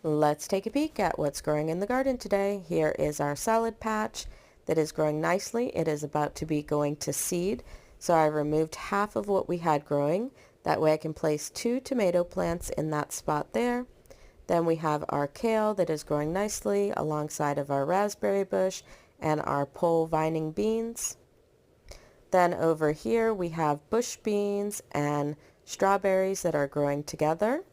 Let's take a peek at what's growing in the garden today. Here is our salad patch that is growing nicely. It is about to be going to seed, so I removed half of what we had growing. That way I can place 2 tomato plants in that spot there. Then we have our kale that is growing nicely alongside of our raspberry bush and our pole vining beans. Then over here we have bush beans and strawberries that are growing together.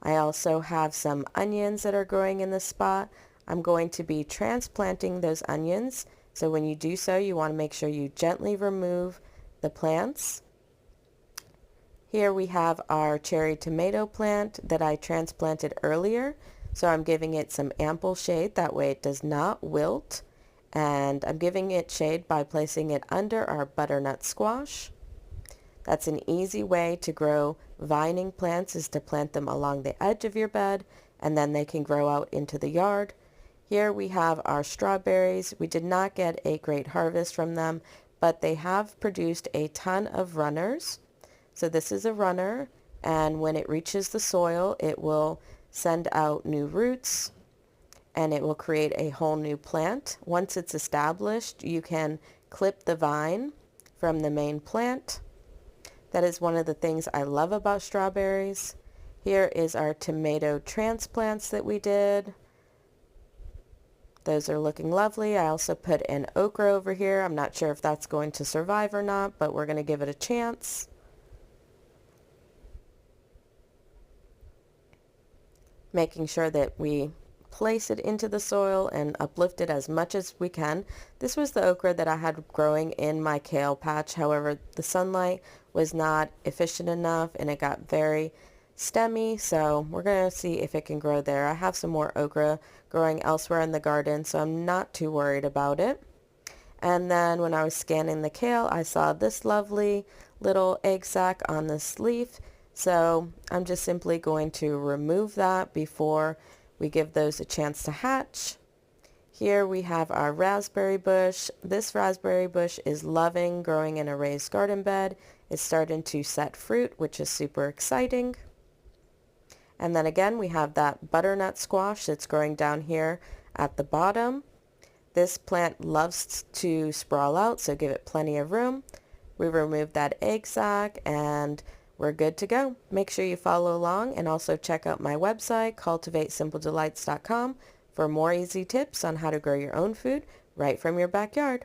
I also have some onions that are growing in this spot. I'm going to be transplanting those onions, so when you do so, you want to make sure you gently remove the plants. Here we have our cherry tomato plant that I transplanted earlier, so I'm giving it some ample shade, that way it does not wilt. And I'm giving it shade by placing it under our butternut squash. That's an easy way to grow vining plants, is to plant them along the edge of your bed, and then they can grow out into the yard. Here we have our strawberries. We did not get a great harvest from them, but they have produced a ton of runners. So this is a runner, and when it reaches the soil, it will send out new roots and it will create a whole new plant. Once it's established, you can clip the vine from the main plant. That is one of the things I love about strawberries. Here is our tomato transplants that we did. Those are looking lovely. I also put an okra over here. I'm not sure if that's going to survive or not, but we're going to give it a chance. Making sure that we place it into the soil and uplift it as much as we can. This was the okra that I had growing in my kale patch. However, the sunlight was not efficient enough and it got very stemmy, so we're going to see if it can grow there. I have some more okra growing elsewhere in the garden, so I'm not too worried about it. And then when I was scanning the kale, I saw this lovely little egg sac on this leaf, so I'm just simply going to remove that before we give those a chance to hatch. Here we have our raspberry bush. This raspberry bush is loving growing in a raised garden bed. It's starting to set fruit, which is super exciting. And then again, we have that butternut squash that's growing down here at the bottom. This plant loves to sprawl out, so give it plenty of room. We removed that egg sac and we're good to go. Make sure you follow along and also check out my website, cultivatesimpledelights.com, for more easy tips on how to grow your own food right from your backyard.